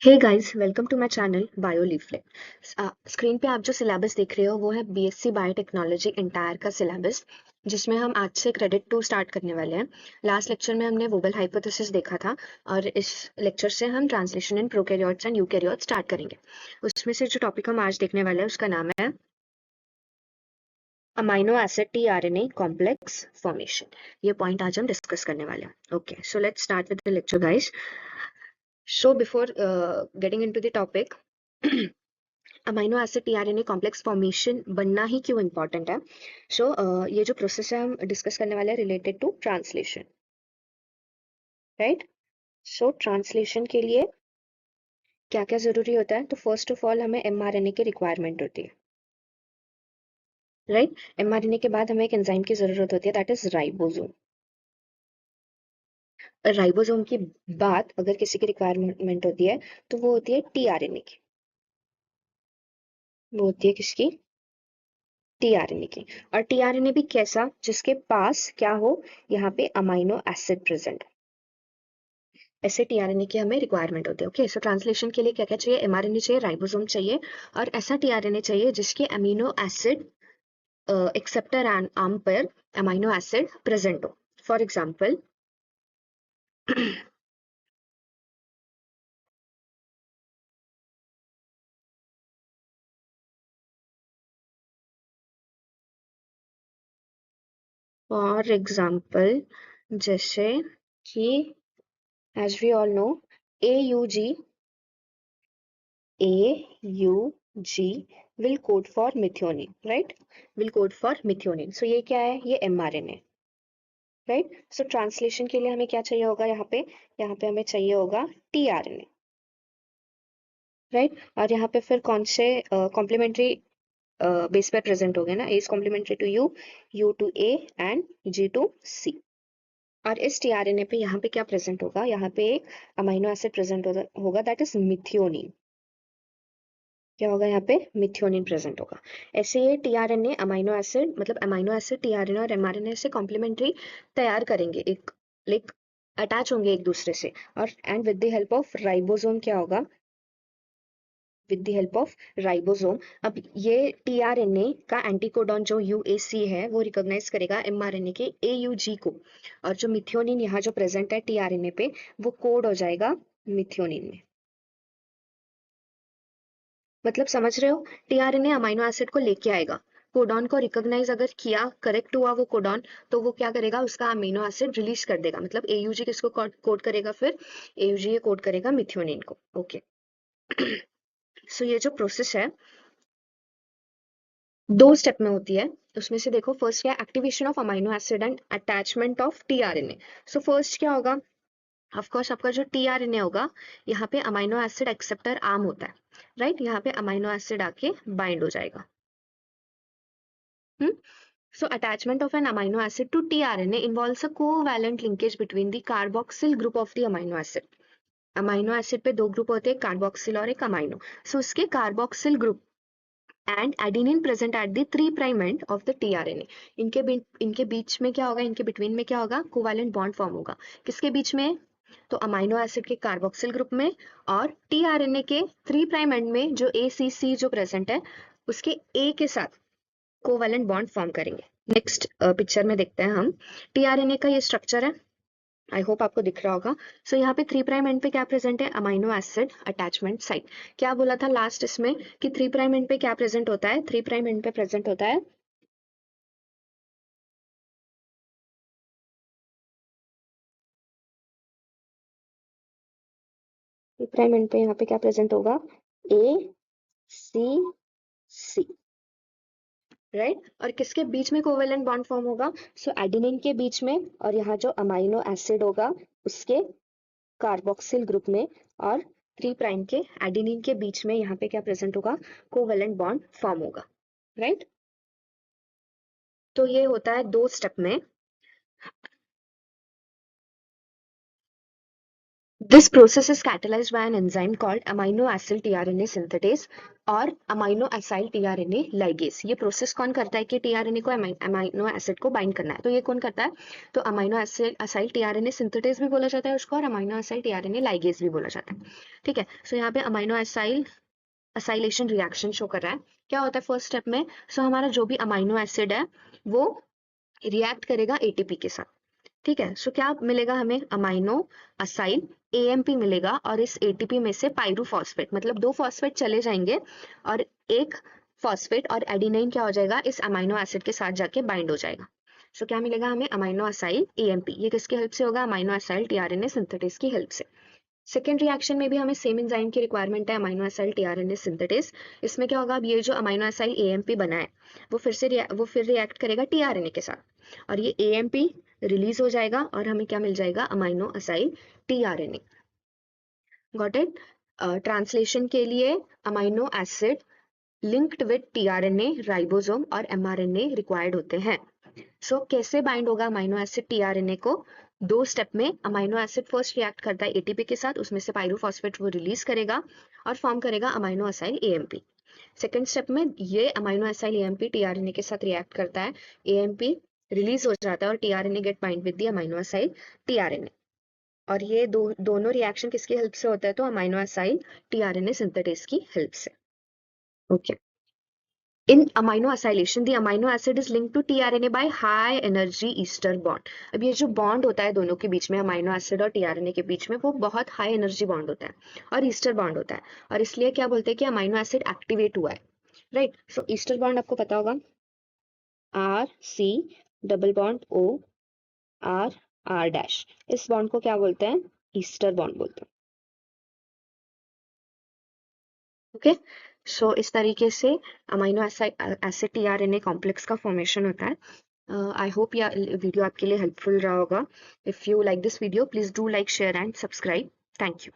Hey guys, welcome to my channel bio leaflet. Screen पे आप जो सिलेबस देख रहे हो वो है बीएससी बायोटेक्नोलॉजी एंटायर का सिलेबस, जिसमें हम आज से क्रेडिट 2 स्टार्ट करने वाले हैं। लास्ट लेक्चर में हमने वोबल हाइपोथेसिस देखा था और इस लेक्चर से हम translation in prokaryotes and eukaryotes start करेंगे। उसमें से जो टॉपिक हम आज देखने वाले हैं उसका नाम है amino acid tRNA complex formation. ये पॉइंट आज हम डिस्कस करने वाले हैं। Okay, so let's start with the lecture guys. So before getting into the topic, amino acid tRNA complex formation बनना ही क्यों इंपॉर्टेंट है। ये जो प्रोसेस है हम डिस्कस करने वाले हैं related to translation, right. Translation के लिए क्या क्या जरूरी होता है, तो फर्स्ट ऑफ ऑल हमें एमआरएनए की रिक्वायरमेंट होती है, राइट। एमआरएनए के बाद हमें एक एंजाइम की जरूरत होती है, दैट इज राइबोसोम। राइबोसोम की बात अगर किसी की रिक्वायरमेंट होती है तो वो होती है टीआरएनए की। वो होती है किसकी? टीआरएनए की। और टीआरएनए भी कैसा? जिसके पास क्या हो, यहाँ पे अमाइनो एसिड प्रेजेंट। ऐसे टीआरएनए की हमें रिक्वायरमेंट होती है। ओके, सो ट्रांसलेशन के लिए क्या क्या चाहिए? एमआरएनए चाहिए, राइबोसोम चाहिए, और ऐसा टीआरएनए चाहिए जिसके अमीनो एसिड एक्सेप्टर आर्म पर अमाइनो एसिड प्रेजेंट हो। फॉर एग्जाम्पल फॉर एग्जाम्पल जैसे कि as we all know, AUG will code for methionine, right? Will code for methionine. So ये क्या है? ये mRNA, राइट। सो ट्रांसलेशन के लिए हमें क्या चाहिए होगा? यहाँ पे हमें चाहिए होगा tRNA, राइट। और यहाँ पे फिर कौन से कॉम्प्लीमेंट्री बेस पे प्रेजेंट हो गए ना? A is complementary to U, U to A and G to C। और इस tRNA पे यहाँ पे क्या प्रेजेंट होगा? यहाँ पे एक अमाइनो एसिड प्रेजेंट होगा, दैट इज मिथियोनिन। क्या होगा? यहाँ पे मिथियोनिन प्रेजेंट होगा। ऐसे ये टीआरएनए अमाइनो एसिड, मतलब अमाइनो एसिड टीआरएनए और एमआरएनए से कॉम्प्लीमेंट्री तैयार करेंगे, एक लाइक अटैच होंगे एक दूसरे से। और and with the help of ribosome क्या होगा? With the help of ribosome अब ये टीआरएनए का एंटीकोडॉन जो यूएसी है वो रिकॉग्नाइज करेगा एमआरएनए के एयूजी को, और जो मिथियोनिन यहाँ जो प्रेजेंट है टीआरएनए पे वो कोड हो जाएगा मिथियोनिन में। मतलब समझ रहे हो? टीआरएनए अमाइनो एसिड को लेके आएगा, कोडॉन को रिकॉग्नाइज अगर किया, करेक्ट हुआ वो कोडॉन, तो वो क्या करेगा? उसका अमीनो एसिड रिलीज कर देगा। मतलब एयूजी किसको कोड करेगा? फिर एयूजी कोड करेगा मिथियोनिन को। ओके सो ये जो प्रोसेस है दो स्टेप में होती है। उसमें से देखो, फर्स्ट क्या? Activation of amino acid and attachment of tRNA. So first क्या होगा? ऑफ कोर्स आपका जो टीआरएनए होगा, यहाँ पे अमाइनो एसिड एक्सेप्टर आर्म होता है, राइट। यहाँ पे अमाइनो एसिड आके बाइंड हो जाएगा। So attachment of an amino acid to tRNA involves a covalent linkage between the carboxyl group of the amino acid. Amino acid पे दो ग्रुप होते हैं, कार्बोक्सिल और एक अमाइनो। सो उसके carboxyl group and adenine present at the 3' end of the tRNA. इनके बीच में क्या होगा? इनके बिटवीन में क्या होगा? कोवैलेंट बॉन्ड फॉर्म होगा। किसके बीच में? तो अमाइनो एसिड के कार्बोक्सिल ग्रुप में और टीआरएनए के 3' एंड में जो ACC जो प्रेजेंट है उसके A के साथ कोवैलेंट बॉन्ड फॉर्म करेंगे। नेक्स्ट पिक्चर में देखते हैं हम टीआरएनए का ये स्ट्रक्चर है। आई होप आपको दिख रहा होगा। सो यहाँ पे 3' एंड पे क्या प्रेजेंट है? Amino acid attachment site. क्या बोला था लास्ट इसमें कि 3' एंड पे क्या प्रेजेंट होता है? 3' एंड पे प्रेजेंट होता है प्राइम एंड पे यहाँ पे क्या प्रेजेंट होगा? ACC, right. और किसके बीच में कोवेलेंट बॉन्ड फॉर्म होगा? सो एडेनिन के बीच में, और यहाँ जो अमाइनो एसिड होगा उसके कार्बोक्सिल ग्रुप में, और 3' के एडेनिन के बीच में यहाँ पे क्या प्रेजेंट होगा? कोवेलेंट बॉन्ड फॉर्म होगा, राइट। तो ये होता है दो स्टेप में। This process is catalyzed by an enzyme called amino acyl tRNA synthetase और amino acyl tRNA ligase. ये प्रोसेस कौन करता है कि tRNA को अमाइनो एसिड को बाइंड करना है, तो ये कौन करता है, तो अमाइनो acyl tRNA synthetase भी बोला जाता है उसको और अमाइनो acyl tRNA ligase भी बोला जाता है. ठीक है, सो यहाँ पे amino acyl acylation reaction show कर रहा है. क्या होता है फर्स्ट स्टेप में, सो हमारा जो भी अमाइनो एसिड है वो रिएक्ट करेगा एटीपी के साथ. ठीक है, सो क्या मिलेगा हमें, अमाइनो असाइल एएमपी मिलेगा और इस एटीपी में से पायरूफॉस्फेट मतलब 2 फॉस्फेट चले जाएंगे और एक फॉस्फेट और एडिनाइन क्या हो जाएगा, इस अमाइनो एसिड के साथ जाके बाइंड हो जाएगा. सो क्या मिलेगा हमें, अमाइनो असाइल एएमपी. ये किसकी हेल्प से होगा, अमाइनो असाइल टीआरएनए सिंथेटेस की हेल्प से. सेकेंड रिएक्शन में भी हमें सेम एंजाइम की रिक्वायरमेंट है, अमाइनो एसाइल टीआरएनए सिंथेटेस. इसमें क्या होगा, अब ये जो अमाइनो एसाइल एएमपी बना है वो फिर रिएक्ट करेगा टीआरएनए के साथ और ये एएमपी रिलीज हो जाएगा और हमें क्या मिल जाएगा, amino acyl tRNA. Got it. Translation के लिए amino acid linked with tRNA, ribosome और एमआरएनए रिक्वायर्ड होते हैं. सो कैसे बाइंड होगा अमाइनो एसिड टीआरएनए को, 2 स्टेप में. अमाइनो एसिड फर्स्ट रिएक्ट करता है एटीपी के साथ, उसमें से पायरूफॉस्फेट वो रिलीज करेगा और फॉर्म करेगा amino acyl AMP. Second step में ये अमाइनो असाइल एएमपी टीआरएनए के साथ रिएक्ट करता है, एएमपी रिलीज हो जाता है और tRNA get bind with the aminoacyl tRNA. और ये दोनों रिएक्शन किसकी हेल्प से होता है, तो अमाइनो असाइल टीआरएनए सिंथेटेस की हेल्प से. Okay. In amino acylation, the amino acid is linked to tRNA by high energy ester bond. अब ये जो बॉन्ड होता है दोनों के बीच में, अमाइनो एसिड और टीआरएनए के बीच में, वो बहुत हाई एनर्जी बॉन्ड होता है और ईस्टर बॉन्ड होता है और इसलिए क्या बोलते हैं कि अमाइनो एसिड एक्टिवेट हुआ है. राइट. सो ईस्टर बॉन्ड आपको पता होगा, R C double bond O R R dash. इस बॉन्ड को क्या बोलते हैं, ईस्टर बॉन्ड बोलते हैं. ओके. सो इस तरीके से अमाइनो एसिड टीआरएनए कॉम्प्लेक्स का फॉर्मेशन होता है. I hope यह वीडियो आपके लिए हेल्पफुल रहा होगा. If you like this video, please do like, share and subscribe. Thank you.